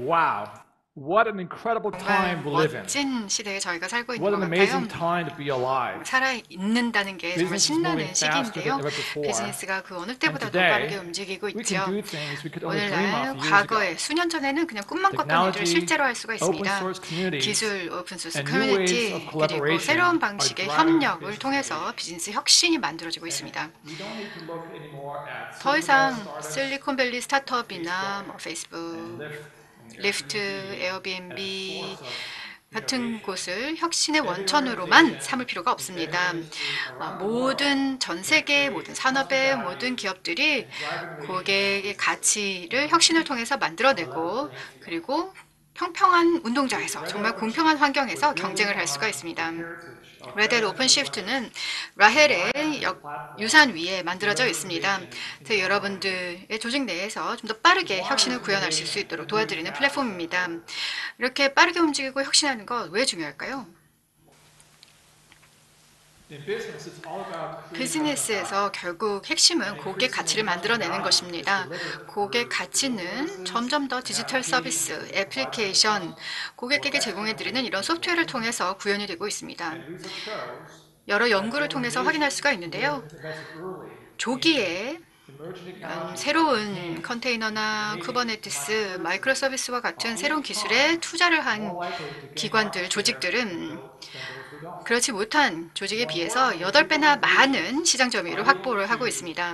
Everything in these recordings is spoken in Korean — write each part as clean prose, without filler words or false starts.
wow, what an incredible 정말 time we live in. 멋진 시대에 저희가 살고 있는 What 것 an amazing 같아요. time to be alive. 살아있는다는 게 정말 Business is moving 신나는 faster than 시기인데요. ever before. 비즈니스가 그 어느 And 때보다도 빠르게 today, 움직이고 we can 있죠. do things we could only dream 오늘날 of years ago. 과거에 수년 전에는 그냥 꿈만 꿨던 일들을 Technology, 실제로 할 수가 open 있습니다. source communities, 기술, 오픈소스 and new ways 커뮤니티, of 그리고 새로운 collaboration are 방식의 driving 협력을 business 통해서 innovation. 비즈니스 혁신이 만들어지고 있습니다. We don't need to look anymore at 더 Silicon Valley 이상 startups, 실리콘밸리 스타트업이나 Facebook, 페이스북, and Lyft, and 리프트, Airbnb 에어비앤비 as source of 같은 innovation. 곳을 혁신의 Every 원천으로만 organization 삼을 필요가 in 없습니다. business around the 모든 world 전 can 세계 create 모든 custom 산업의 value 모든 기업들이 and drive innovation 고객의 from 가치를 혁신을 통해서 만들어내고 그리고 평평한 운동장에서 정말 공평한 환경에서 경쟁을 할 수가 있습니다. 레드 오픈 시프트는 라헬의 유산 위에 만들어져 있습니다. 그래서 여러분들의 조직 내에서 좀 더 빠르게 혁신을 구현하실 수 있도록 도와드리는 플랫폼입니다. 이렇게 빠르게 움직이고 혁신하는 것 왜 중요할까요? 비즈니스에서 결국 핵심은 고객 가치를 만들어내는 것입니다. 고객 가치는 점점 더 디지털 서비스, 애플리케이션, 고객에게 제공해드리는 이런 소프트웨어를 통해서 구현이 되고 있습니다. 여러 연구를 통해서 확인할 수가 있는데요. 조기에 새로운 컨테이너나 쿠버네티스, 마이크로 서비스와 같은 새로운 기술에 투자를 한 기관들, 조직들은 그렇지 못한 조직에 비해서 8배나 많은 시장 점유율을 확보를 하고 있습니다.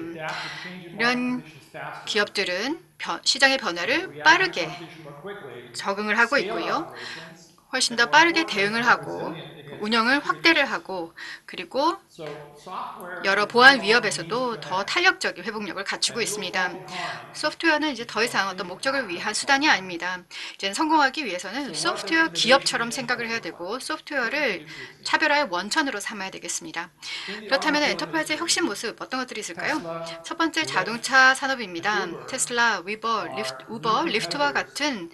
이런 기업들은 시장의 변화를 빠르게 적응을 하고 있고요. 훨씬 더 빠르게 대응을 하고 운영을 확대를 하고 그리고 여러 보안 위협에서도 더 탄력적인 회복력을 갖추고 있습니다. 소프트웨어는 이제 더 이상 어떤 목적을 위한 수단이 아닙니다. 이제 성공하기 위해서는 소프트웨어 기업처럼 생각을 해야 되고 소프트웨어를 차별화의 원천으로 삼아야 되겠습니다. 그렇다면 엔터프라이즈의 혁신 모습 어떤 것들이 있을까요? 첫 번째 자동차 산업입니다. 테슬라, 우버, 리프트와 같은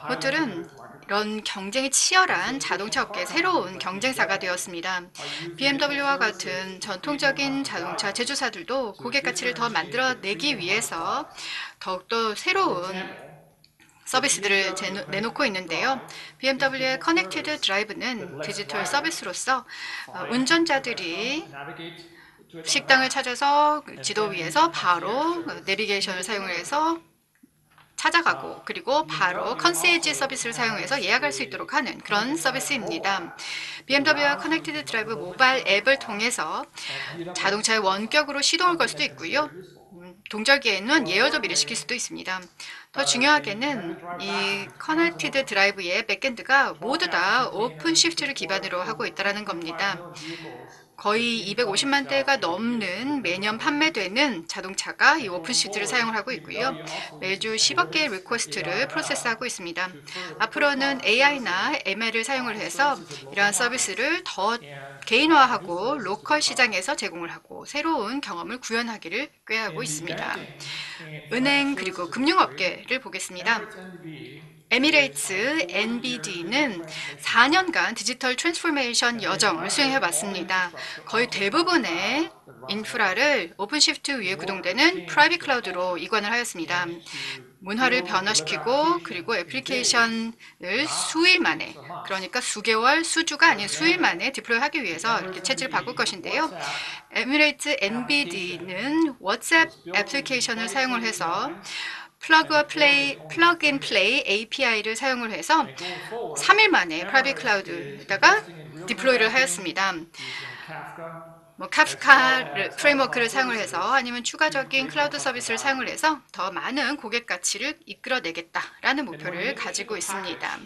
것들은 이런 경쟁이 치열한 자동차 업계의 새로운 경쟁사가 되었습니다. BMW와 같은 전통적인 자동차 제조사들도 고객 가치를 더 만들어내기 위해서 더욱더 새로운 서비스들을 내놓고 있는데요. BMW의 커넥티드 드라이브는 디지털 서비스로서 운전자들이 식당을 찾아서 지도 위에서 바로 내비게이션을 사용해서 찾아가고 그리고 바로 컨시에지 서비스를 사용해서 예약할 수 있도록 하는 그런 서비스입니다. BMW와 커넥티드 드라이브 모바일 앱을 통해서 자동차의 원격으로 시동을 걸 수도 있고요. 동절기에는 예열도 미리 시킬 수도 있습니다. 더 중요하게는 이 커넥티드 드라이브의 백엔드가 모두 다 오픈 시프트를 기반으로 하고 있다는 겁니다. 거의 250만 대가 넘는 매년 판매되는 자동차가 이 오픈시프트를 사용을 하고 있고요. 매주 10억 개의 리퀘스트를 프로세스하고 있습니다. 앞으로는 AI나 ML을 사용을 해서 이러한 서비스를 더 개인화하고 로컬 시장에서 제공을 하고 새로운 경험을 구현하기를 꾀하고 있습니다. 은행 그리고 금융업계를 보겠습니다. 에미레이츠 NBD는 4년간 디지털 트랜스포메이션 여정을 수행해봤습니다. 거의 대부분의 인프라를 오픈시프트 위에 구동되는 프라이빗 클라우드로 이관을 하였습니다. 문화를 변화시키고 그리고 애플리케이션을 수일 만에, 그러니까 수개월, 수주가 아닌 수일 만에 디플로이하기 위해서 이렇게 체질을 바꿀 것인데요. 에미레이츠 NBD는 워츠앱 애플리케이션을 사용을 해서 플러그 앤 플레이 API를 사용을 해서 3일 만에 프라이빗 클라우드에다가 디플로이를 하였습니다. 카프카 프레임워크를 사용을 해서 아니면 추가적인 클라우드 서비스를 사용을 해서 더 많은 고객 가치를 이끌어내겠다라는 목표를 가지고 있습니다.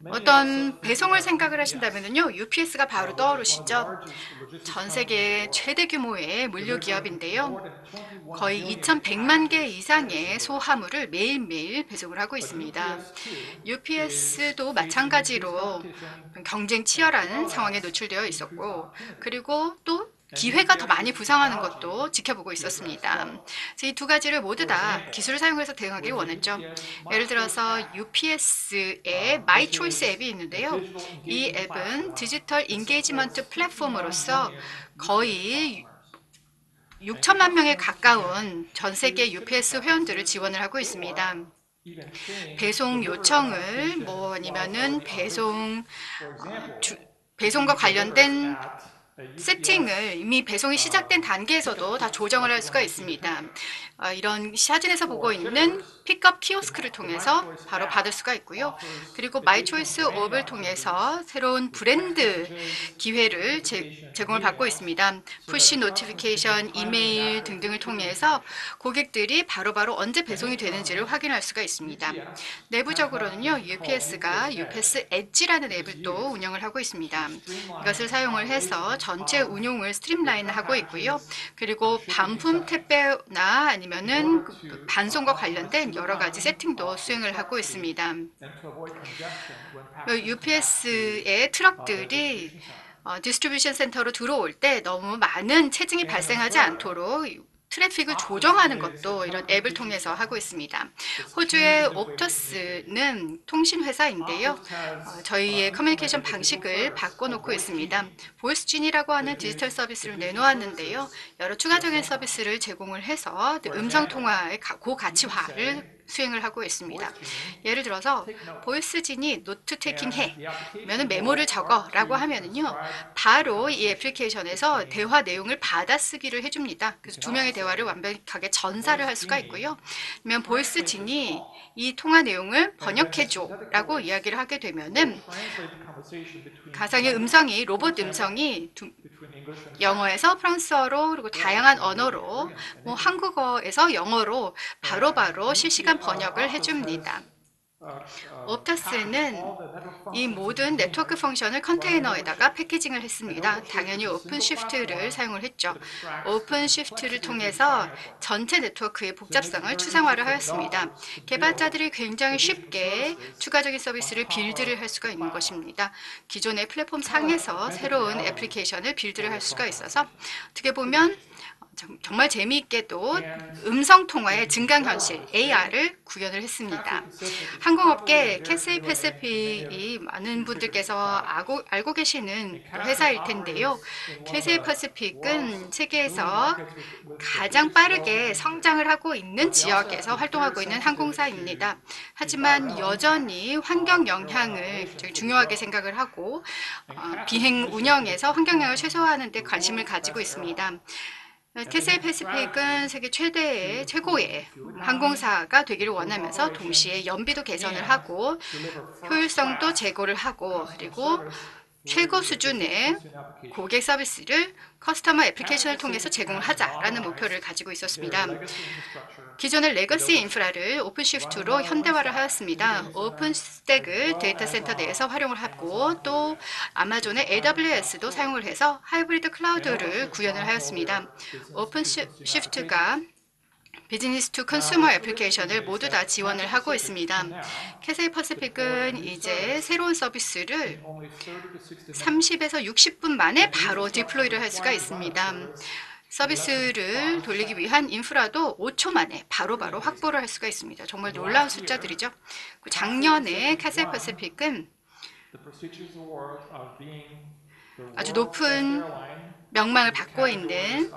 어떤 배송을 생각을 하신다면요, UPS가 바로 떠오르시죠? 전 세계 최대 규모의 물류 기업인데요. 거의 2,100만 개 이상의 소화물을 매일매일 배송을 하고 있습니다. UPS도 마찬가지로 경쟁 치열한 상황에 노출되어 있었고, 그리고 또 기회가 더 많이 부상하는 것도 지켜보고 있었습니다. 이 두 가지를 모두 다 기술을 사용해서 대응하기를 원했죠. 예를 들어서 UPS의 My Choice 앱이 있는데요. 이 앱은 디지털 인게이지먼트 플랫폼으로서 거의 6천만 명에 가까운 전 세계 UPS 회원들을 지원을 하고 있습니다. 배송 요청을 아니면은 배송과 관련된 세팅을 이미 배송이 시작된 단계에서도 다 조정을 할 수가 있습니다. 이런 사진에서 보고 있는 픽업 키오스크를 통해서 바로 받을 수가 있고요. 그리고 마이 초이스 옵을 통해서 새로운 브랜드 기회를 제공을 받고 있습니다. 푸시 노티피케이션, 이메일 등등을 통해서 고객들이 바로바로 언제 배송이 되는지를 확인할 수가 있습니다. 내부적으로는요, UPS가 UPS 엣지라는 앱을 또 운영을 하고 있습니다. 이것을 사용을 해서 전체 운용을 스트림라인하고 있고요. 그리고 반품 택배나 아니면은 반송과 관련된 여러 가지 세팅도 수행을 하고 있습니다. UPS의 트럭들이 디스트리뷰션 센터로 들어올 때 너무 많은 체증이 발생하지 않도록 트래픽을 조정하는 것도 이런 앱을 통해서 하고 있습니다. 호주의 옵터스는 통신회사인데요. 저희의 커뮤니케이션 방식을 바꿔놓고 있습니다. 보이스진이라고 하는 디지털 서비스를 내놓았는데요. 여러 추가적인 서비스를 제공을 해서 음성통화의 고가치화를 수행을 하고 있습니다. 예를 들어서 보이스진이 노트 테이킹 해 면은 메모를 적어 라고 하면은요, 바로 이 애플리케이션에서 대화 내용을 받아쓰기를 해줍니다. 그래서 두 명의 대화를 완벽하게 전사를 할 수가 있고요. 그러면 보이스진이 이 통화 내용을 번역해줘 라고 이야기를 하게 되면은 가상의 음성이, 로봇 음성이 영어에서 프랑스어로 그리고 다양한 언어로 한국어에서 영어로 바로바로 실시간 번역을 해줍니다. 옵터스는 이 모든 네트워크 펑션을 컨테이너에다가 패키징을 했습니다. 당연히 오픈시프트를 사용을 했죠. 오픈시프트를 통해서 전체 네트워크의 복잡성을 추상화를 하였습니다. 개발자들이 굉장히 쉽게 추가적인 서비스를 빌드를 할 수가 있는 것입니다. 기존의 플랫폼 상에서 새로운 애플리케이션을 빌드를 할 수가 있어서 어떻게 보면 정말 재미있게도 음성통화의 증강현실 AR을 구현을 했습니다. 항공업계 캐세이 패시픽이 많은 분들께서 알고 계시는 회사일 텐데요. 캐세이 패시픽은 세계에서 가장 빠르게 성장을 하고 있는 지역에서 활동하고 있는 항공사입니다. 하지만 여전히 환경 영향을 중요하게 생각을 하고 비행 운영에서 환경 영향을 최소화하는 데 관심을 가지고 있습니다. 캐세이 패시픽은 세계 최고의 항공사가 되기를 원하면서 동시에 연비도 개선을 하고 효율성도 제고를 하고 그리고 최고 수준의 고객 서비스를 커스터머 애플리케이션을 통해서 제공을 하자라는 목표를 가지고 있었습니다. 기존의 레거시 인프라를 오픈시프트로 현대화를 하였습니다. 오픈스택을 데이터 센터 내에서 활용을 하고 또 아마존의 AWS도 사용을 해서 하이브리드 클라우드를 구현을 하였습니다. 오픈시프트가 비즈니스 투 컨슈머 애플리케이션을 모두 다 지원을 하고 있습니다. 캐세이 퍼시픽은 이제 새로운 서비스를 30에서 60분 만에 바로 디플로이를 할 수가 있습니다. 서비스를 돌리기 위한 인프라도 5초 만에 바로바로 확보를 할 수가 있습니다. 정말 놀라운 숫자들이죠. 작년에 캐세이 퍼시픽은 아주 높은 명망을 받고 있는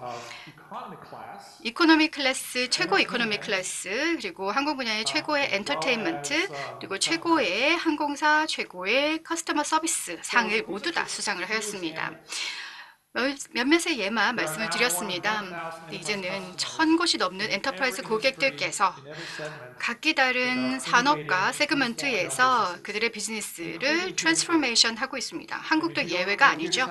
이코노미 클래스, 최고 이코노미 클래스, 그리고 항공 분야의 최고의 엔터테인먼트, 그리고 최고의 항공사, 최고의 커스터머 서비스 상을 모두 다 수상을 하였습니다. 몇몇의 예만 말씀을 드렸습니다. 이제는 1000곳이 넘는 엔터프라이즈 고객들께서 각기 다른 산업과 세그먼트에서 그들의 비즈니스를 트랜스포메이션 하고 있습니다. 한국도 예외가 아니죠.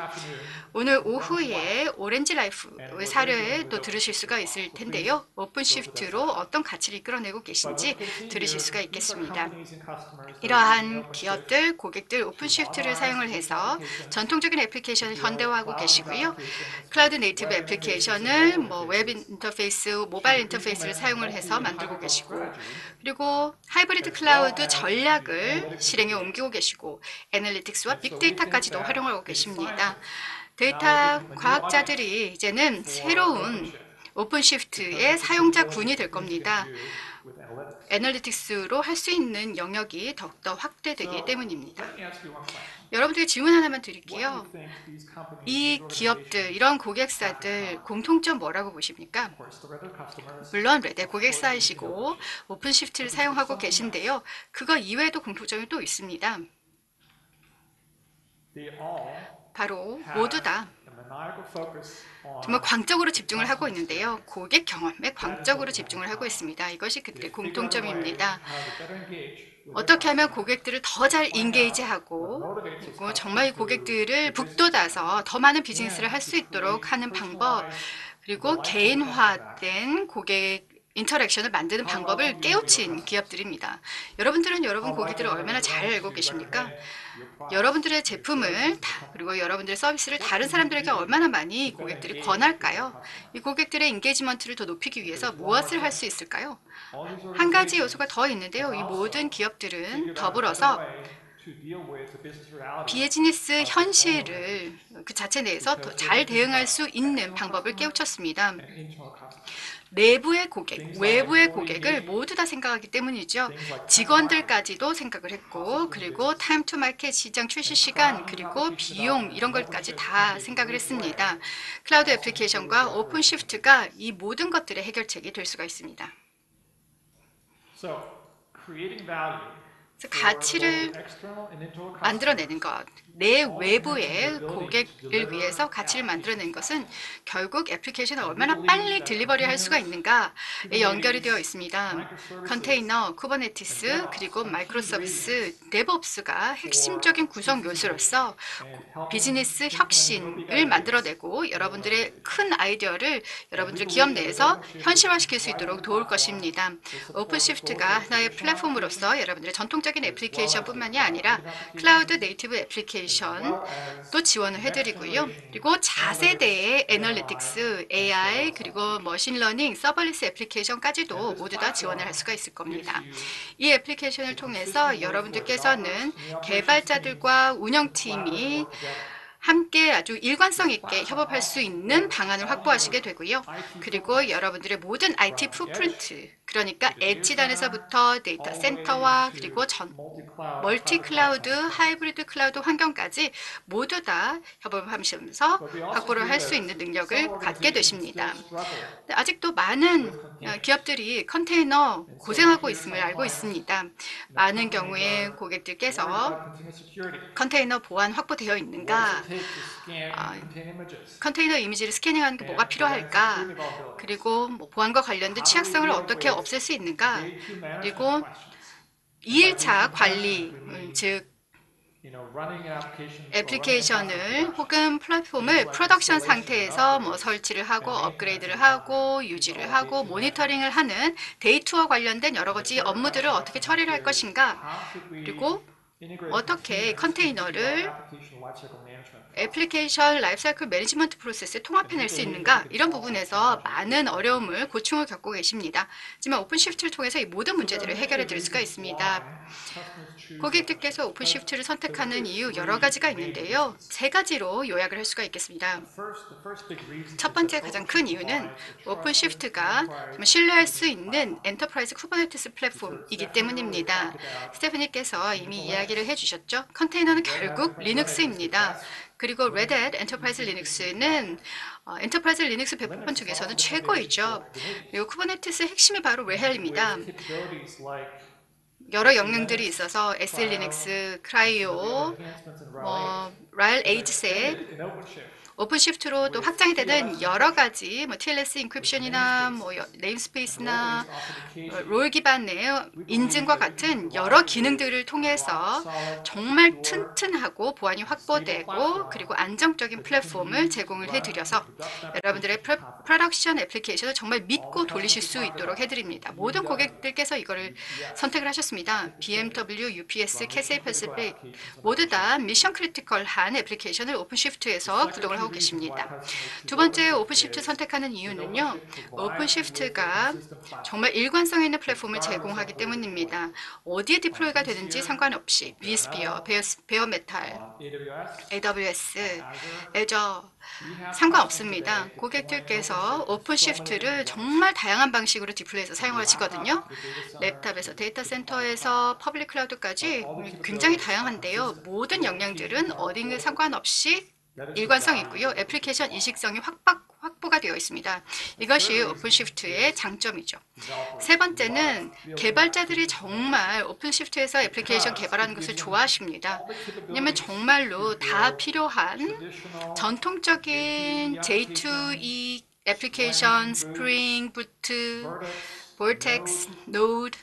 오늘 오후에 오렌지 라이프의 사례도 들으실 수가 있을 텐데요. 오픈시프트로 어떤 가치를 이끌어내고 계신지 들으실 수가 있겠습니다. 이러한 기업들, 고객들 오픈시프트를 사용을 해서 전통적인 애플리케이션을 현대화하고 계시고요. 클라우드 네이티브 애플리케이션을 웹 인터페이스, 모바일 인터페이스를 사용을 해서 만들고 계시고 그리고 하이브리드 클라우드 전략을 실행에 옮기고 계시고 애널리틱스와 빅데이터까지도 활용하고 계십니다. 데이터 과학자들이 이제는 새로운 오픈시프트의 사용자 군이 될 겁니다. with analytics. 애널리틱스로 할 수 있는 영역이 더욱더 확대되기 때문입니다. Let me ask you one question. 여러분들께 질문 하나만 What do 드릴게요. you think these companies, 이 these 기업들, organizations, 이런 고객사들 공통점 뭐라고 보십니까? of course, they're their customers, 물론 레드 고객사이시고 오픈시프트를 사용하고 계신데요. 그거 이외에도 공통점이 또 있습니다. they all 바로 have 모두 다 a maniacal focus on 정말 광적으로 집중을 하고 있는데요. 고객 경험에 광적으로 집중을 하고 있습니다. 이것이 그들의 공통점입니다. how to better engage with 어떻게 하면 고객들을 더 잘 인게이지하고 그리고 정말 이 고객들을 북돋아서 더 많은 비즈니스를 할 수 있도록 하는 방법, 그리고 개인화된 고객 인터랙션을 만드는 방법을 깨우친 기업들입니다. 여러분들은 여러분 고객들을 얼마나 잘 알고 계십니까? 여러분들의 제품을 그리고 여러분들의 서비스를 다른 사람들에게 얼마나 많이 고객들이 권할까요? 이 고객들의 인게이지먼트를 더 높이기 위해서 무엇을 할 수 있을까요? 한 가지 요소가 더 있는데요. 이 모든 기업들은 더불어서 비즈니스 현실을 그 자체 내에서 더 잘 대응할 수 있는 방법을 깨우쳤습니다. 내부의 고객, 외부의 고객을 모두 다 생각하기 때문이죠. 직원들까지도 생각을 했고, 그리고 타임 투 마켓 시장 출시 시간, 그리고 비용 이런 것까지 다 생각을 했습니다. 클라우드 애플리케이션과 오픈 시프트가 이 모든 것들의 해결책이 될 수가 있습니다. So, creating value 그래서 가치를 만들어내는 것, 내 외부의 고객을 위해서 가치를 만들어내는 것은 결국 애플리케이션을 얼마나 빨리 딜리버리 할 수가 있는가에 연결이 되어 있습니다. 컨테이너, 쿠버네티스, 그리고 마이크로 서비스, 데브옵스가 핵심적인 구성 요소로서 비즈니스 혁신을 만들어내고 여러분들의 큰 아이디어를 여러분들의 기업 내에서 현실화시킬 수 있도록 도울 것입니다. 오픈시프트가 하나의 플랫폼으로서 여러분들의 전통적인 애플리케이션뿐만이 아니라 클라우드 네이티브 애플리케이션도 지원을 해드리고요. 그리고 차세대의 애널리틱스, AI, 그리고 머신러닝, 서버리스 애플리케이션까지도 모두 다 지원을 할 수가 있을 겁니다. 이 애플리케이션을 통해서 여러분들께서는 개발자들과 운영팀이 함께 아주 일관성 있게 협업할 수 있는 방안을 확보하시게 되고요. 그리고 여러분들의 모든 IT 풋프린트, 그러니까 엣지단에서부터 데이터 센터와 그리고 멀티 클라우드, 하이브리드 클라우드 환경까지 모두 다 협업을 하면서 확보를 할 수 있는 능력을 갖게 되십니다. 아직도 많은 기업들이 컨테이너 고생하고 있음을 알고 있습니다. 많은 경우에 고객들께서 컨테이너 보안 확보되어 있는가, 컨테이너 이미지를 스캐닝하는 게 뭐가 필요할까, 그리고 뭐 보안과 관련된 취약성을 어떻게 없앨 수 있는가, 그리고 2일차 관리, 즉 애플리케이션을 혹은 플랫폼을 프로덕션 상태에서 뭐 설치를 하고 업그레이드를 하고 유지를 하고 모니터링을 하는 데이터와 관련된 여러 가지 업무들을 어떻게 처리를 할 것인가, 그리고 어떻게 컨테이너를 애플리케이션 라이프사이클 매니지먼트 프로세스에 통합해낼 수 있는가, 이런 부분에서 많은 어려움을, 고충을 겪고 계십니다. 하지만 오픈시프트를 통해서 이 모든 문제들을 해결해 드릴 수가 있습니다. 고객들께서 오픈시프트를 선택하는 이유 여러 가지가 있는데요. 세 가지로 요약을 할 수가 있겠습니다. 첫 번째 가장 큰 이유는 오픈시프트가 신뢰할 수 있는 엔터프라이즈 쿠버네티스 플랫폼이기 때문입니다. 스테프니께서 이미 이야기를 해주셨죠. 컨테이너는 결국 리눅스입니다. 그리고 레드햇 엔터프라이즈 리눅스는 엔터프라이즈 리눅스 배포권 중에서는 최고이죠. 그리고 쿠버네티스의 핵심이 바로 레헬입니다. 여러 영역들이 있어서 SL 리눅스, 크라이오, 라일 에이지셋, 오픈시프트로 또 확장이 되는 여러 가지 TLS 인크립션이나 네임스페이스나 롤 기반의 인증과 같은 여러 기능들을 통해서 정말 튼튼하고 보안이 확보되고 그리고 안정적인 플랫폼을 제공을 해드려서 여러분들의 프로덕션 애플리케이션을 정말 믿고 돌리실 수 있도록 해드립니다. 모든 고객들께서 이거를 선택을 하셨습니다. 있습니다. BMW, UPS, 캐세이 패시픽 모두 다 미션 크리티컬한 애플리케이션을 오픈시프트에서 구동을 하고 계십니다. 두 번째 오픈시프트 선택하는 이유는요. 오픈시프트가 정말 일관성 있는 플랫폼을 제공하기 때문입니다. 어디에 디플로이가 되는지 상관없이 vSphere, 베어메탈, AWS, 애저 상관없습니다. 고객들께서 오픈시프트를 정말 다양한 방식으로 디플로이해서 사용하시거든요. 랩탑에서 데이터 센터에서 퍼블릭 클라우드까지 굉장히 다양한데요. 모든 역량들은 어딘가 상관없이 일관성 있고요. 애플리케이션 이식성이 확보가 되어 있습니다. 이것이 오픈시프트의 장점이죠. 세 번째는 개발자들이 정말 오픈시프트에서 애플리케이션 개발하는 것을 좋아하십니다. 왜냐하면 정말로 다 필요한 전통적인 J2E 애플리케이션, 스프링, 부트, 볼텍스, 노드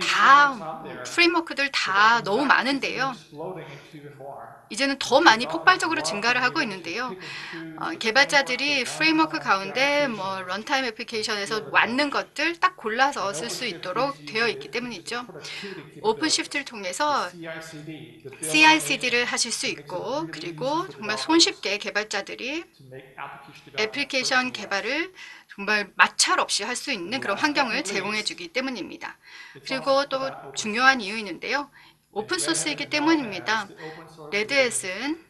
다 프레임워크들 다 너무 많은데요. 이제는 더 많이 폭발적으로 증가를 하고 있는데요. 개발자들이 프레임워크 가운데 뭐 런타임 애플리케이션에서 맞는 것들 딱 골라서 쓸 수 있도록 되어 있기 때문이죠. 오픈시프트를 통해서 CI/CD를 하실 수 있고 그리고 정말 손쉽게 개발자들이 애플리케이션 개발을 정말 마찰 없이 할 수 있는 그런 환경을 제공해 주기 때문입니다. 그리고 또 중요한 이유 있는데요. 오픈소스이기 때문입니다. 레드햇은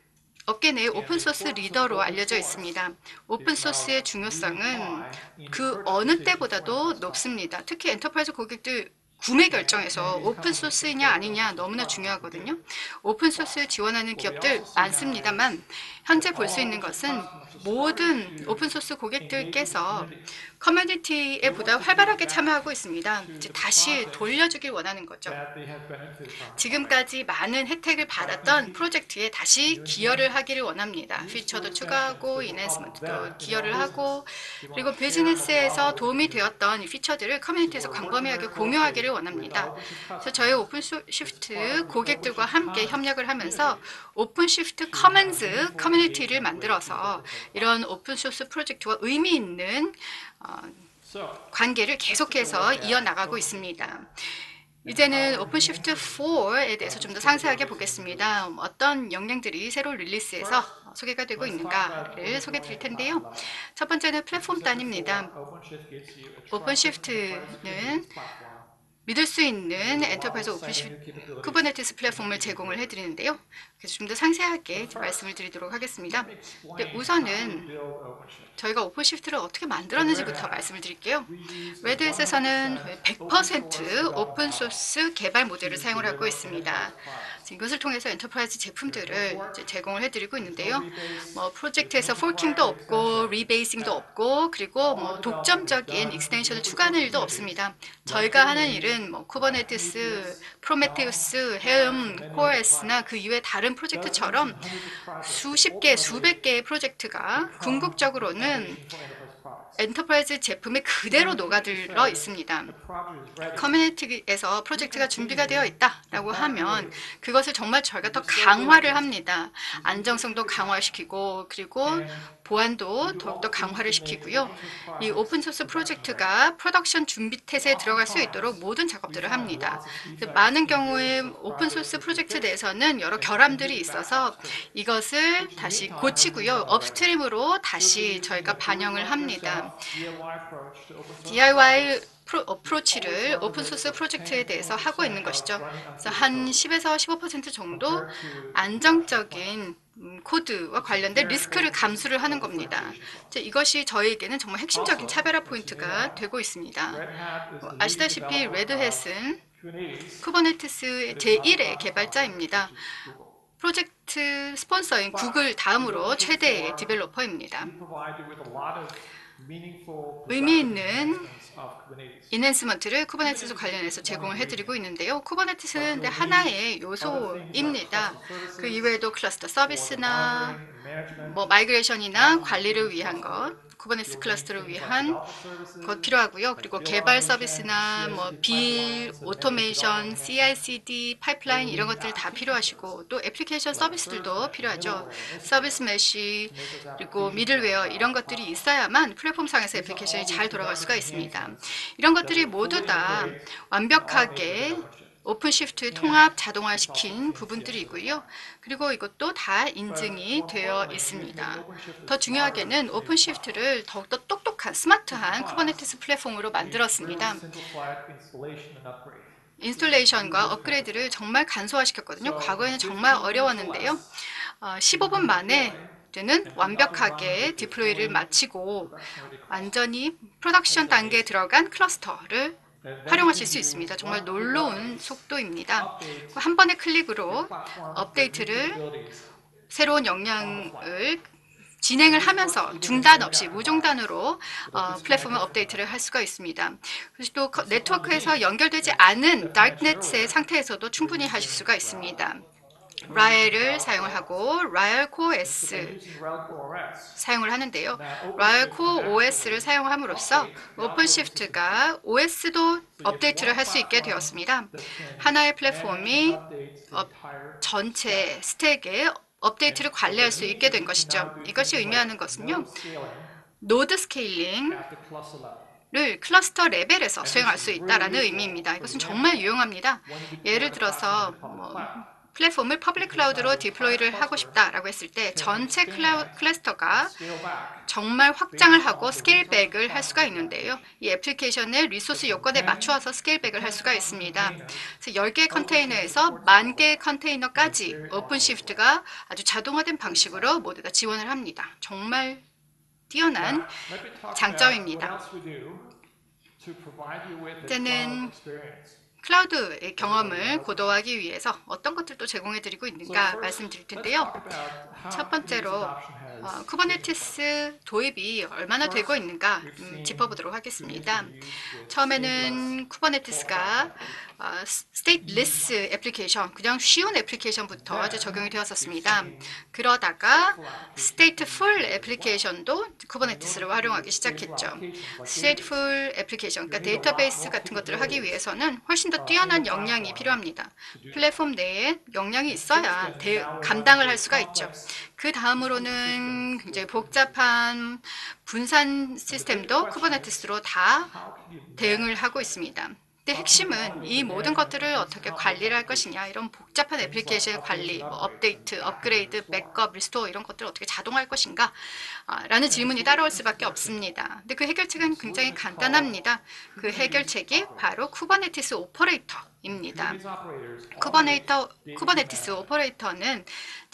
업계 내 오픈소스 리더로 알려져 있습니다. 오픈소스의 중요성은 그 어느 때보다도 높습니다. 특히 엔터프라이즈 고객들 구매 결정에서 오픈소스이냐 아니냐 너무나 중요하거든요. 오픈소스 지원하는 기업들 많습니다만 현재 볼 수 있는 것은 모든 오픈소스 고객들께서 커뮤니티에 보다 활발하게 참여하고 있습니다. 이제 다시 돌려주길 원하는 거죠. 지금까지 많은 혜택을 받았던 프로젝트에 다시 기여를 하기를 원합니다. 피처도 추가하고 인핸스먼트도 기여를 하고 그리고 비즈니스에서 도움이 되었던 피처들을 커뮤니티에서 광범위하게 공유하기를 원합니다. 그래서 저희 오픈시프트 고객들과 함께 협력을 하면서 오픈시프트 커먼즈 커뮤니티를 만들어서 이런 오픈소스 프로젝트와 의미 있는 관계를 계속해서 이어나가고 있습니다. 이제는 오픈시프트 4에 대해서 좀 더 상세하게 보겠습니다. 어떤 역량들이 새로 릴리스해서 소개가 되고 있는가를 소개해 드릴 텐데요. 첫 번째는 플랫폼 단입니다. 오픈시프트는 믿을 수 있는 엔터프라이즈 오픈시프트 쿠버네티스 플랫폼을 제공을 해드리는데요. 그래서 좀 더 상세하게 말씀을 드리도록 하겠습니다. 우선은 저희가 오픈시프트를 어떻게 만들었는지부터 말씀을 드릴게요. 레드햇에서는 100% 오픈소스 개발 모델을 사용을 하고 있습니다. 이것을 통해서 엔터프라이즈 제품들을 제공을 해드리고 있는데요. 뭐 프로젝트에서 포킹도 없고 리베이싱도 없고 그리고 뭐 독점적인 익스텐션을 추가하는 일도 없습니다. 저희가 하는 일은 뭐 쿠버네티스, 프로메테우스, 헬մ, 코어S나 그 이외 다른 프로젝트처럼 수십 개, 수백 개의 프로젝트가 궁극적으로는 엔터프라이즈 제품에 그대로 녹아들어 있습니다. 커뮤니티에서 프로젝트가 준비가 되어 있다라고 하면 그것을 정말 저희가 더 강화를 합니다. 안정성도 강화시키고 그리고 보안도 더욱더 강화를 시키고요. 이 오픈소스 프로젝트가 프로덕션 준비 태세에 들어갈 수 있도록 모든 작업들을 합니다. 많은 경우에 오픈소스 프로젝트 내에서는 여러 결함들이 있어서 이것을 다시 고치고요. 업스트림으로 다시 저희가 반영을 합니다. DIY 어프로치를 오픈소스 프로젝트에 대해서 하고 있는 것이죠. 그래서 한 10에서 15% 정도 안정적인 코드와 관련된 리스크를 감수를 하는 겁니다. 이것이 저희에게는 정말 핵심적인 차별화 포인트가 되고 있습니다. 아시다시피 레드햇은 쿠버네티스 제1의 개발자입니다. 프로젝트 스폰서인 구글 다음으로 최대의 디벨로퍼입니다. 의미 있는 인핸스먼트를 쿠버네티스 관련해서 제공을 해드리고 있는데요. 쿠버네티스는 하나의 요소입니다. 그 이외에도 클러스터 서비스나 뭐 마이그레이션이나 관리를 위한 것, 쿠버네티스 클러스터를 위한 것 필요하고요. 그리고 개발 서비스나 뭐 빌, 오토메이션, CI/CD, 파이프라인 이런 것들 다 필요하시고 또 애플리케이션 서비스들도 필요하죠. 서비스 메쉬 그리고 미들웨어 이런 것들이 있어야만 플랫폼상에서 애플리케이션이 잘 돌아갈 수가 있습니다. 이런 것들이 모두 다 완벽하게 오픈시프트 통합 자동화시킨 부분들이고요. 그리고 이것도 다 인증이 되어 있습니다. 더 중요하게는 오픈시프트를 더욱더 똑똑한 스마트한 쿠버네티스 플랫폼으로 만들었습니다. 인스톨레이션과 업그레이드를 정말 간소화시켰거든요. 과거에는 정말 어려웠는데요. 15분 만에 는 완벽하게 디플로이를 마치고 완전히 프로덕션 단계에 들어간 클러스터를 활용하실 수 있습니다. 정말 놀라운 속도입니다. 한 번의 클릭으로 업데이트를 새로운 역량을 진행을 하면서 중단 없이 무중단으로 플랫폼을 업데이트를 할 수가 있습니다. 그래서 또 네트워크에서 연결되지 않은 다크넷의 상태에서도 충분히 하실 수가 있습니다. 라엘을 사용을 하고 라엘 코어 S 사용을 하는데요. 라엘 코어 OS를 사용함으로써 오픈시프트가 OS도 업데이트를 할 수 있게 되었습니다. 하나의 플랫폼이 전체 스택의 업데이트를 관리할 수 있게 된 것이죠. 이것이 의미하는 것은요. 노드 스케일링을 클러스터 레벨에서 수행할 수 있다는 의미입니다. 이것은 정말 유용합니다. 예를 들어서 플랫폼을 퍼블릭 클라우드로 디플로이를 하고 싶다라고 했을 때 전체 클러스터가 정말 확장을 하고 스케일백을 할 수가 있는데요. 이 애플리케이션의 리소스 요건에 맞추어서 스케일백을 할 수가 있습니다. 그래서 10개의 컨테이너에서 10,000개의 컨테이너까지 오픈시프트가 아주 자동화된 방식으로 모두 다 지원을 합니다. 정말 뛰어난 장점입니다. 이제는 클라우드의 경험을 고도화하기 위해서 어떤 것들도 제공해드리고 있는가 말씀드릴 텐데요. 첫 번째로 쿠버네티스 도입이 얼마나 되고 있는가 짚어보도록 하겠습니다. 처음에는 쿠버네티스가 스테이트리스 애플리케이션, 그냥 쉬운 애플리케이션부터 아주 적용이 되었었습니다. 그러다가 스테이트풀 애플리케이션도 쿠버네티스를 활용하기 시작했죠. 스테이트풀 애플리케이션, 그러니까 데이터베이스 같은 것들을 하기 위해서는 훨씬 더 뛰어난 역량이 필요합니다. 플랫폼 내에 역량이 있어야 감당을 할 수가 있죠. 그 다음으로는 굉장히 복잡한 분산 시스템도 쿠버네티스로 다 대응을 하고 있습니다. 근데 핵심은 이 모든 것들을 어떻게 관리를 할 것이냐, 이런 복잡한 애플리케이션 관리, 업데이트, 업그레이드, 백업, 리스토어 이런 것들을 어떻게 자동화할 것인가 라는 질문이 따라올 수밖에 없습니다. 근데 그 해결책은 굉장히 간단합니다. 그 해결책이 바로 쿠버네티스 오퍼레이터입니다. 쿠버네티스 오퍼레이터는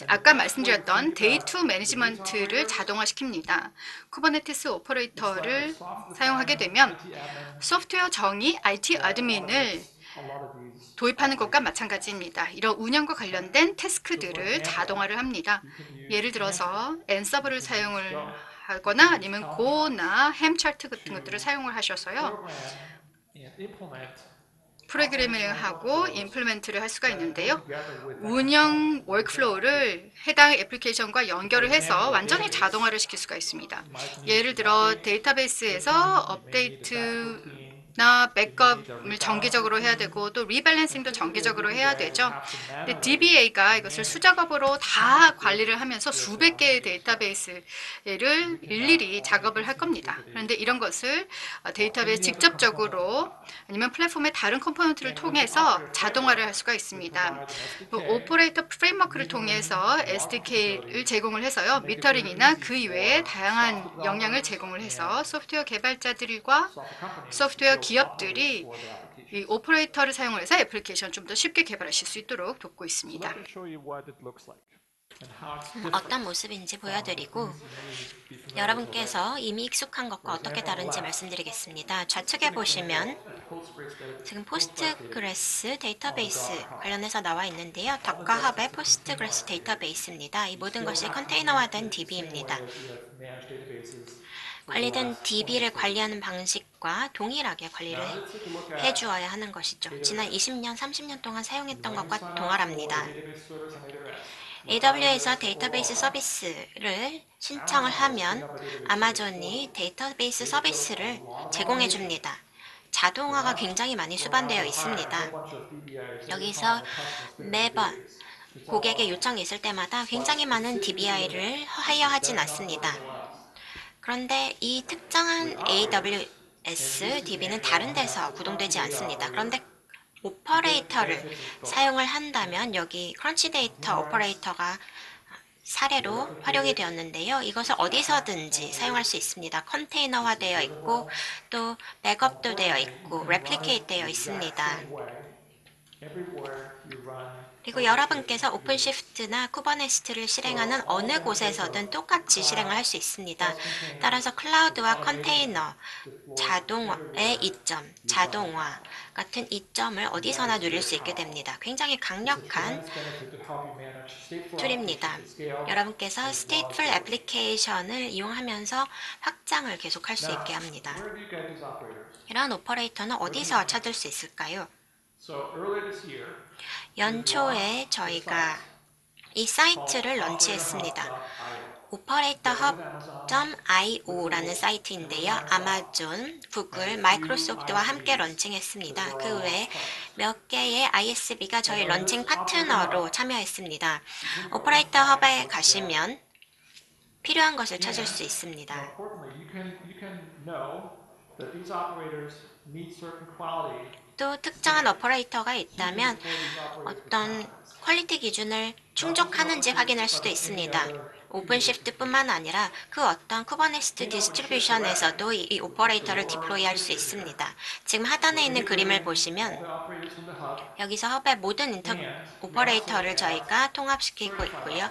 아까 말씀드렸던 데이터 매니지먼트를 자동화시킵니다. 쿠버네티스 오퍼레이터를 사용하게 되면 소프트웨어 정의 IT 어드민을 도입하는 것과 마찬가지입니다. 이런 운영과 관련된 태스크들을 자동화를 합니다. 예를 들어서 N서버를 사용을 하거나 아니면 고나 햄 차트 같은 것들을 사용을 하셔서요. 프로그래밍하고 임플리멘트를 할 수가 있는데요. 운영 워크플로우를 해당 애플리케이션과 연결을 해서 완전히 자동화를 시킬 수가 있습니다. 예를 들어 데이터베이스에서 업데이트나 백업을 정기적으로 해야 되고 또 리밸런싱도 정기적으로 해야 되죠. 근데 DBA가 이것을 수작업으로 다 관리를 하면서 수백 개의 데이터베이스를 일일이 작업을 할 겁니다. 그런데 이런 것을 데이터베이스 직접적으로 아니면 플랫폼의 다른 컴포넌트를 통해서 자동화를 할 수가 있습니다. 오퍼레이터 프레임워크를 통해서 SDK를 제공을 해서요. 미터링이나 그 이외에 다양한 역량을 제공을 해서 소프트웨어 개발자들과 소프트웨어 기업들이 이 오퍼레이터를 사용해서 애플리케이션을 좀 더 쉽게 개발하실 수 있도록 돕고 있습니다. 어떤 모습인지 보여드리고 여러분께서 이미 익숙한 것과 어떻게 다른지 말씀드리겠습니다. 좌측에 보시면 지금 포스트그레스 데이터베이스 관련해서 나와 있는데요. 덕커합의 포스트그레스 데이터베이스입니다. 이 모든 것이 컨테이너화된 DB입니다. 관리된 DB를 관리하는 방식과 동일하게 관리를 해주어야 하는 것이죠. 지난 20년, 30년 동안 사용했던 것과 동일합니다. AWS에서 데이터베이스 서비스를 신청을 하면 아마존이 데이터베이스 서비스를 제공해 줍니다. 자동화가 굉장히 많이 수반되어 있습니다. 여기서 매번 고객의 요청이 있을 때마다 굉장히 많은 DBI를 하여하진 않습니다. 그런데 이 특정한 AWS DB는 다른 데서 구동되지 않습니다. 그런데 오퍼레이터를 사용을 한다면 여기 크런치 데이터 오퍼레이터가 사례로 활용이 되었는데요. 이것을 어디서든지 사용할 수 있습니다. 컨테이너화되어 있고 또 백업도 되어 있고 레플리케이트 되어 있습니다. 그리고 여러분께서 오픈시프트나 쿠버네티스를 실행하는 어느 곳에서든 똑같이 실행을 할 수 있습니다. 따라서 클라우드와 컨테이너, 자동의 이점, 자동화 같은 이점을 어디서나 누릴 수 있게 됩니다. 굉장히 강력한 툴입니다. 여러분께서 stateful 애플리케이션을 이용하면서 확장을 계속할 수 있게 합니다. 이러한 오퍼레이터는 어디서 찾을 수 있을까요? 연초에 저희가 이 사이트를 런치했습니다. operatorhub.io라는 사이트인데요. 아마존, 구글, 마이크로소프트와 함께 런칭했습니다. 그 외에 몇 개의 ISV가 저희 런칭 파트너로 참여했습니다. 오퍼레이터 헙에 가시면 필요한 것을 찾을 수 있습니다. 또 특정한 오퍼레이터가 있다면 어떤 퀄리티 기준을 충족하는지 확인할 수도 있습니다. 오픈시프트뿐만 아니라 그 어떤 쿠버네티스 디스트리뷰션에서도 이 오퍼레이터를 디플로이할 수 있습니다. 지금 하단에 있는 그림을 보시면 여기서 헙의 모든 오퍼레이터를 저희가 통합시키고 있고요.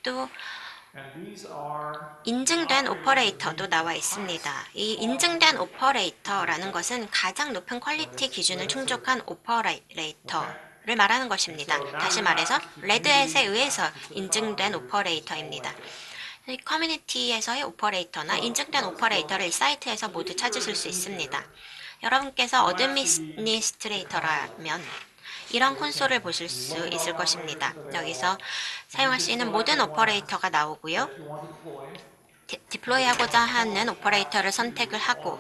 또 인증된 오퍼레이터도 나와 있습니다. 이 인증된 오퍼레이터라는 것은 가장 높은 퀄리티 기준을 충족한 오퍼레이터를 말하는 것입니다. 다시 말해서 레드햇에 의해서 인증된 오퍼레이터입니다. 커뮤니티에서의 오퍼레이터나 인증된 오퍼레이터를 이 사이트에서 모두 찾으실 수 있습니다. 여러분께서 어드미니스트레이터라면 이런 콘솔을 보실 수 있을 것입니다. 여기서 사용할 수 있는 모든 오퍼레이터가 나오고요. 디플로이하고자 하는 오퍼레이터를 선택을 하고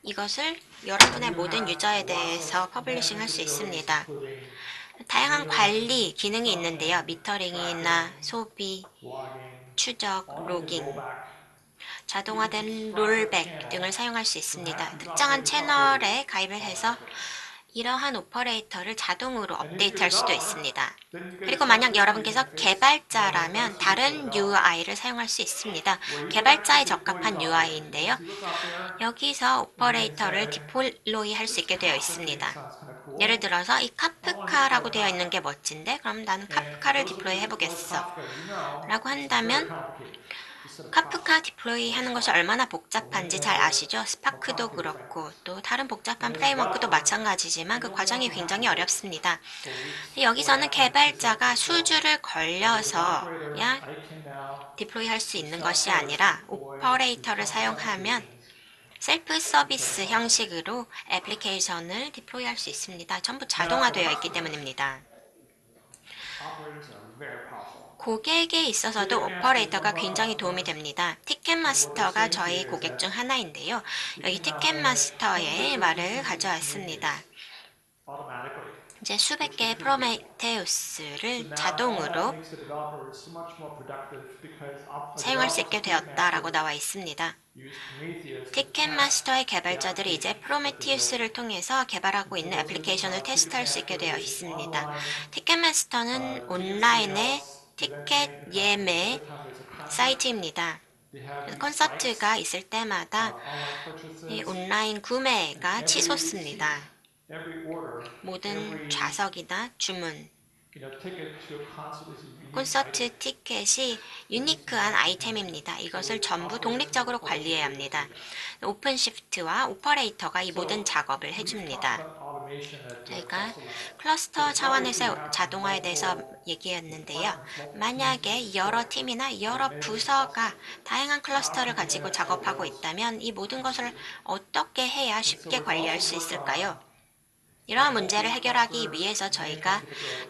이것을 여러분의 모든 유저에 대해서 퍼블리싱 할 수 있습니다. 다양한 관리 기능이 있는데요. 미터링이나 소비, 추적, 로깅, 자동화된 롤백 등을 사용할 수 있습니다. 특정한 채널에 가입을 해서 이러한 오퍼레이터를 자동으로 업데이트할 수도 있습니다. 그리고 만약 여러분께서 개발자라면 다른 UI를 사용할 수 있습니다. 개발자에 적합한 UI인데요. 여기서 오퍼레이터를 디플로이 할 수 있게 되어 있습니다. 예를 들어서 이 카프카라고 되어 있는 게 멋진데 그럼 나는 카프카를 디플로이 해보겠어 라고 한다면 카프카 디플로이 하는 것이 얼마나 복잡한지 잘 아시죠? 스파크도 그렇고 또 다른 복잡한 프레임워크도 마찬가지지만 그 과정이 굉장히 어렵습니다. 여기서는 개발자가 수주를 걸려서야 디플로이 할 수 있는 것이 아니라 오퍼레이터를 사용하면 셀프 서비스 형식으로 애플리케이션을 디플로이 할 수 있습니다. 전부 자동화되어 있기 때문입니다. 고객에 있어서도 오퍼레이터가 굉장히 도움이 됩니다. 티켓마스터가 저희 고객 중 하나인데요. 여기 티켓마스터의 말을 가져왔습니다. 이제 수백 개의 프로메테우스를 자동으로 사용할 수 있게 되었다라고 나와 있습니다. 티켓마스터의 개발자들이 이제 프로메테우스를 통해서 개발하고 있는 애플리케이션을 테스트할 수 있게 되어 있습니다. 티켓마스터는 온라인의 티켓 예매 사이트입니다. 콘서트가 있을 때마다 이 온라인 구매가 치솟습니다. 모든 좌석이나 주문, 콘서트 티켓이 유니크한 아이템입니다. 이것을 전부 독립적으로 관리해야 합니다. 오픈시프트와 오퍼레이터가 이 모든 작업을 해줍니다. 저희가 클러스터 차원에서 자동화에 대해서 얘기했는데요. 만약에 여러 팀이나 여러 부서가 다양한 클러스터를 가지고 작업하고 있다면 이 모든 것을 어떻게 해야 쉽게 관리할 수 있을까요? 이러한 문제를 해결하기 위해서 저희가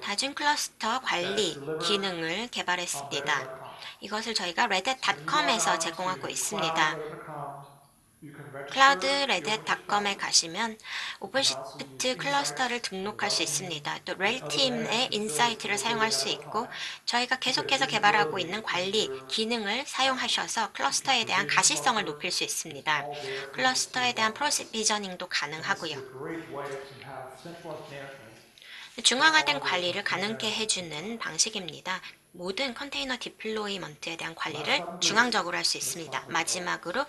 다중 클러스터 관리 기능을 개발했습니다. 이것을 저희가 reddit.com에서 제공하고 있습니다. cloudredhat.com에 가시면 오픈시프트 클러스터를 등록할 수 있습니다. 또 렐팀의 인사이트를 사용할 수 있고 저희가 계속해서 개발하고 있는 관리 기능을 사용하셔서 클러스터에 대한 가시성을 높일 수 있습니다. 클러스터에 대한 프로비저닝도 가능하고요. 중앙화된 관리를 가능케 해주는 방식입니다. 모든 컨테이너 디플로이먼트에 대한 관리를 중앙적으로 할 수 있습니다. 마지막으로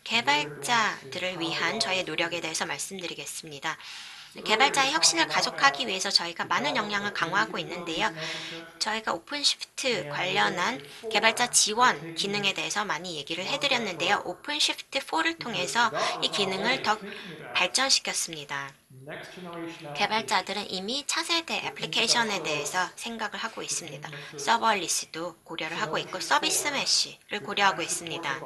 개발자들을 위한 저희의 노력에 대해서 말씀드리겠습니다. 개발자의 혁신을 가속하기 위해서 저희가 많은 역량을 강화하고 있는데요. 저희가 오픈시프트 관련한 개발자 지원 기능에 대해서 많이 얘기를 해드렸는데요. 오픈시프트 4를 통해서 이 기능을 더 발전시켰습니다. 개발자들은 이미 차세대 애플리케이션에 대해서 생각을 하고 있습니다. 서버리스도 고려를 하고 있고 서비스 메쉬를 고려하고 있습니다.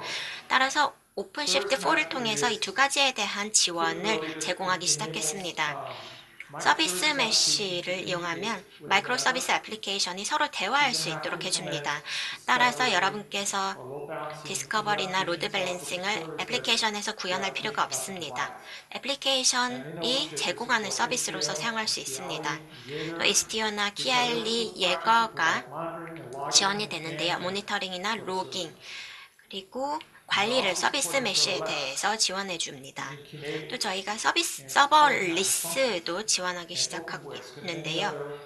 따라서 오픈시프트 4를 통해서 이 두 가지에 대한 지원을 제공하기 시작했습니다. 서비스 메쉬를 이용하면 마이크로 서비스 애플리케이션이 서로 대화할 수 있도록 해줍니다. 따라서 여러분께서 디스커버리나 로드 밸런싱을 애플리케이션에서 구현할 필요가 없습니다. 애플리케이션이 제공하는 서비스로서 사용할 수 있습니다. 또 이스티어나 키알리 예거가 지원이 되는데요. 모니터링이나 로깅 그리고 관리를 서비스 메쉬에 대해서 지원해 줍니다. 또 저희가 서버리스도 지원하기 시작하고 있는데요.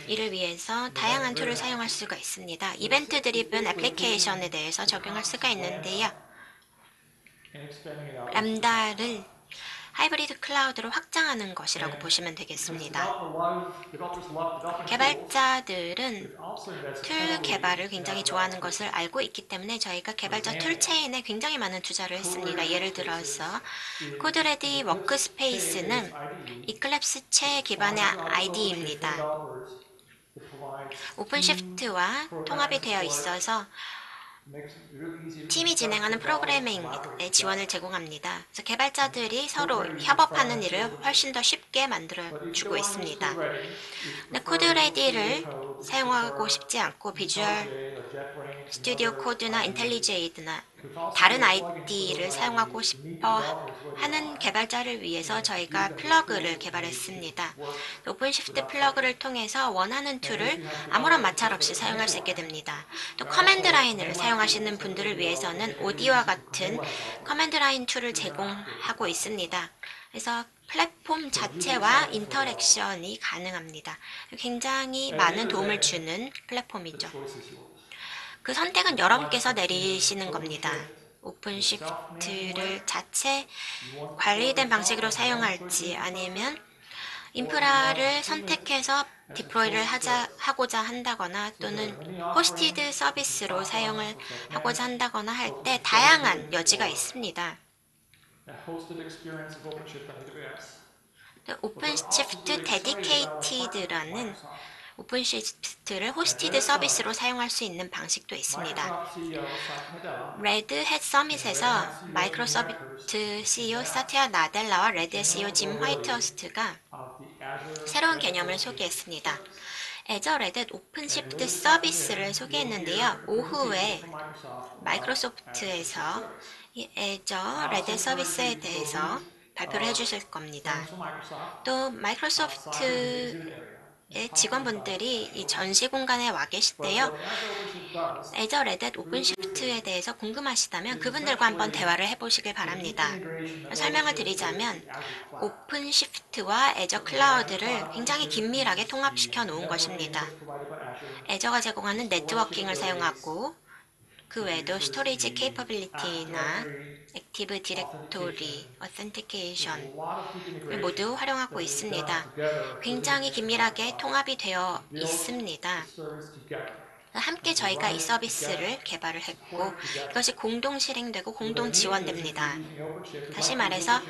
이를 위해서 다양한 툴을 사용할 수가 있습니다. 이벤트 드리븐 애플리케이션에 대해서 적용할 수가 있는데요. 람다를 하이브리드 클라우드로 확장하는 것이라고 보시면 되겠습니다. 개발자들은 툴 개발을 굉장히 좋아하는 것을 알고 있기 때문에 저희가 개발자 툴 체인에 굉장히 많은 투자를 했습니다. 예를 들어서 코드레디 워크스페이스는 이클립스 채 기반의 IDE입니다. 오픈시프트와 통합이 되어 있어서 팀이 진행하는 프로그래밍에 지원을 제공합니다. 그래서 개발자들이 서로 협업하는 일을 훨씬 더 쉽게 만들어주고 있습니다. 코드레디를 사용하고 싶지 않고 비주얼 스튜디오 코드나 인텔리지 에이드나 다른 ID를 사용하고 싶어 하는 개발자를 위해서 저희가 플러그를 개발했습니다. 오픈시프트 플러그를 통해서 원하는 툴을 아무런 마찰 없이 사용할 수 있게 됩니다. 또 커맨드 라인을 사용하시는 분들을 위해서는 오디와 같은 커맨드 라인 툴을 제공하고 있습니다. 그래서 플랫폼 자체와 인터랙션이 가능합니다. 굉장히 많은 도움을 주는 플랫폼이죠. 그 선택은 여러분께서 내리시는 겁니다. 오픈시프트를 자체 관리된 방식으로 사용할지 아니면 인프라를 선택해서 디플로이를 하고자 한다거나 또는 호스티드 서비스로 사용을 하고자 한다거나 할 때 다양한 여지가 있습니다. 오픈시프트 데디케이티드라는 오픈시프트를 호스티드 서비스로 사용할 수 있는 방식도 있습니다. 레드햇 서밋에서 마이크로소프트 CEO 사티아 나델라와 레드햇 CEO 짐 화이트허스트가 새로운 개념을 소개했습니다. 애저 레드햇 오픈시프트 서비스를 소개했는데요. 오후에 마이크로소프트에서 이 애저 레드햇 서비스에 대해서 발표를 해주실 겁니다. 또 마이크로소프트 직원분들이 이 전시 공간에 와 계신데요. 애저 레드햇 오픈시프트에 대해서 궁금하시다면 그분들과 한번 대화를 해보시길 바랍니다. 설명을 드리자면 오픈시프트와 애저 클라우드를 굉장히 긴밀하게 통합시켜 놓은 것입니다. 애저가 제공하는 네트워킹을 사용하고 그 외에도 스토리지 케이퍼빌리티나 액티브 디렉토리, 어센티케이션을 모두 활용하고 있습니다. 굉장히 긴밀하게 통합이 되어 있습니다. 함께 저희가 이 서비스를 개발을 했고 이것이 공동 실행되고 공동 지원됩니다. 다시 말해서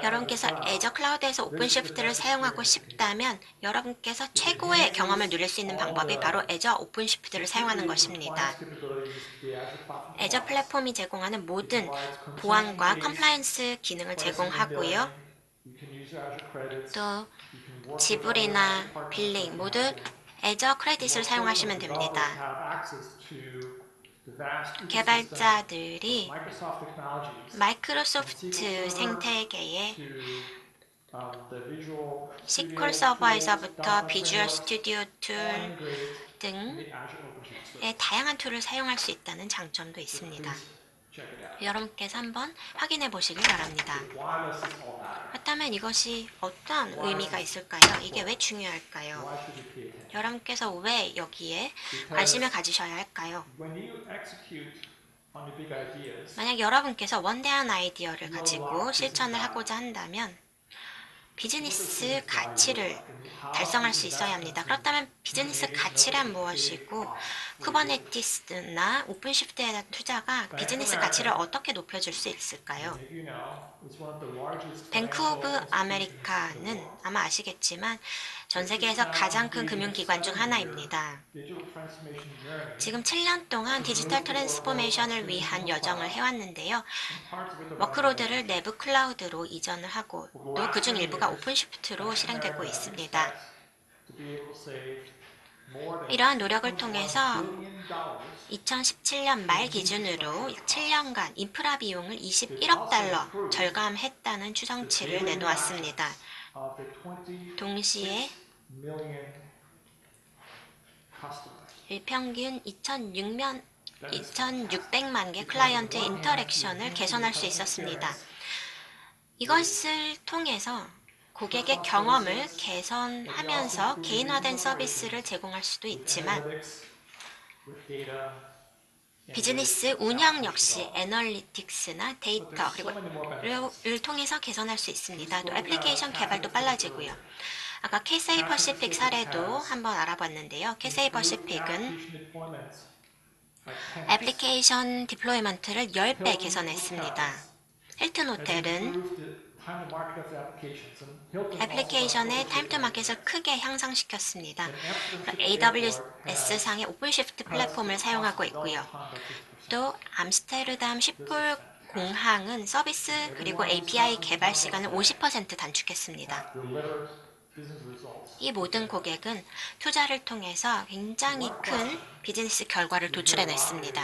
여러분께서 애저 클라우드에서 오픈시프트를 사용하고 싶다면 여러분께서 최고의 경험을 누릴 수 있는 방법이 바로 애저 오픈시프트를 사용하는 것입니다. 애저 플랫폼이 제공하는 모든 보안과 컴플라이언스 기능을 제공하고요. 또 지불이나 빌링 모두 애저 크레딧을 사용하시면 됩니다. the vast ecosystem 개발자들이 of Microsoft technologies 마이크로소프트 생태계에 to the Visual SQL Studio 서버에서부터 tools, 비주얼 frameworks, 스튜디오 all 툴 integrate in 등의 the Azure OpenShift service. 다양한 툴을 사용할 수 있다는 장점도 있습니다. Please check it out. 여러분께서 한번 확인해 보시길 바랍니다. Why does this all matter? 그렇다면 이것이 어떤 의미가 있을까요? 이게 왜 중요할까요? Why should we pay attention? 여러분께서 왜 여기에 관심을 가지셔야 할까요? When you execute on your big ideas, 만약 여러분께서 원대한 아이디어를 가지고 실천을 하고자 한다면 비즈니스 가치를 달성할 수 있어야 합니다. 그렇다면 비즈니스 가치란 무엇이고 쿠버네티스나 오픈시프트에 대한 투자가 비즈니스 가치를 어떻게 높여줄 수 있을까요? you know, is one of the largest 뱅크 오브 아메리카는 아마 아시겠지만 전 세계에서 가장 큰 금융기관 중 하나입니다. digital transformation journey. 지금 7년 동안 디지털 트랜스포메이션을 위한 여정을 해왔는데요. 워크로드를 내부 클라우드로 이전을 하고 또 그중 일부가 오픈시프트로 실행되고 있습니다. To be able to save more than 이러한 노력을 통해서 $1 billion 2017년 말 기준으로 약 7년간 인프라 비용을 21억 달러 절감했다는 추정치를 내놓았습니다. of the 26 동시에 million customers. 일평균 2,600만 개 클라이언트 인터랙션을 개선할 수 있었습니다. 이것을 통해서 고객의 경험을 개선하면서 개인화된 서비스를 제공할 수도 있지만 Analytics with data 비즈니스 운영 역시 애널리틱스나 데이터 그리고를 통해서 개선할 수 있습니다. 또 애플리케이션 개발도 빨라지고요. 아까 캐세이 퍼시픽 사례도 한번 알아봤는데요. 캐세이 퍼시픽은 애플리케이션 디플로이먼트를 10배 개선했습니다. 힐튼 호텔은 애플리케이션의 타임 투 마켓을 크게 향상시켰습니다. AWS 상의 오픈시프트 플랫폼을 사용하고 있고요. 또 암스테르담 쉿폴 공항은 서비스 그리고 API 개발 시간을 50% 단축했습니다. 이 모든 고객은 투자를 통해서 굉장히 큰 비즈니스 결과를 도출해냈습니다.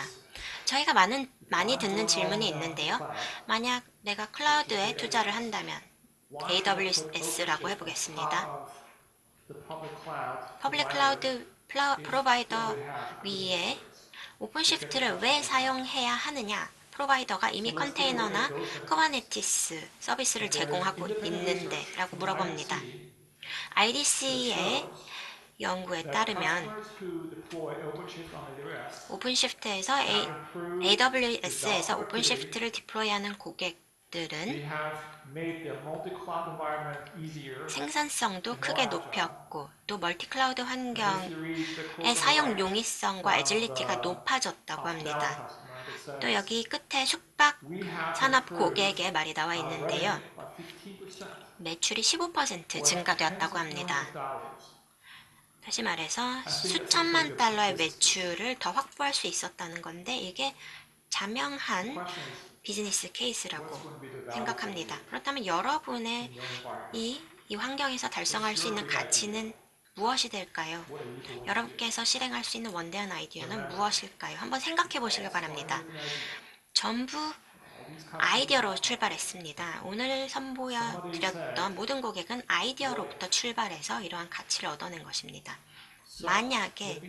저희가 많이 듣는 질문이 있는데요. 만약 내가 클라우드에 투자를 한다면 AWS라고 해보겠습니다. 퍼블릭 클라우드 프로바이더 위에 오픈시프트를 왜 사용해야 하느냐? 프로바이더가 이미 컨테이너나 쿠버네티스 서비스를 제공하고 있는데 라고 물어봅니다. IDC의 연구에 따르면 오픈시프트에서 AWS에서 오픈시프트를 디플로이하는 고객들은 생산성도 크게 높였고 또 멀티클라우드 환경의 사용 용이성과 애질리티가 높아졌다고 합니다. 또 여기 끝에 숙박 산업 고객의 말이 나와 있는데요. 매출이 15% 증가되었다고 합니다. 다시 말해서 수천만 달러의 매출을 더 확보할 수 있었다는 건데 이게 자명한 비즈니스 케이스라고 생각합니다. 그렇다면 여러분의 이 환경에서 달성할 수 있는 가치는 무엇이 될까요? 여러분께서 실행할 수 있는 원대한 아이디어는 무엇일까요? 한번 생각해 보시길 바랍니다. 전부 아이디어로 출발했습니다. 오늘 선보여드렸던 모든 고객은 아이디어로부터 출발해서 이러한 가치를 얻어낸 것입니다. 만약에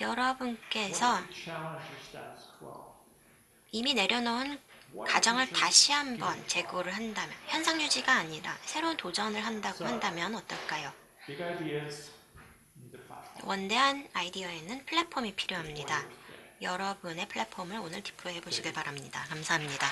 여러분께서 이미 내려놓은 가정을 다시 한번 재고를 한다면 현상 유지가 아니라 새로운 도전을 한다고 한다면 어떨까요? 원대한 아이디어에는 플랫폼이 필요합니다. 여러분의 플랫폼을 오늘 디플로이 해보시길 바랍니다. 감사합니다.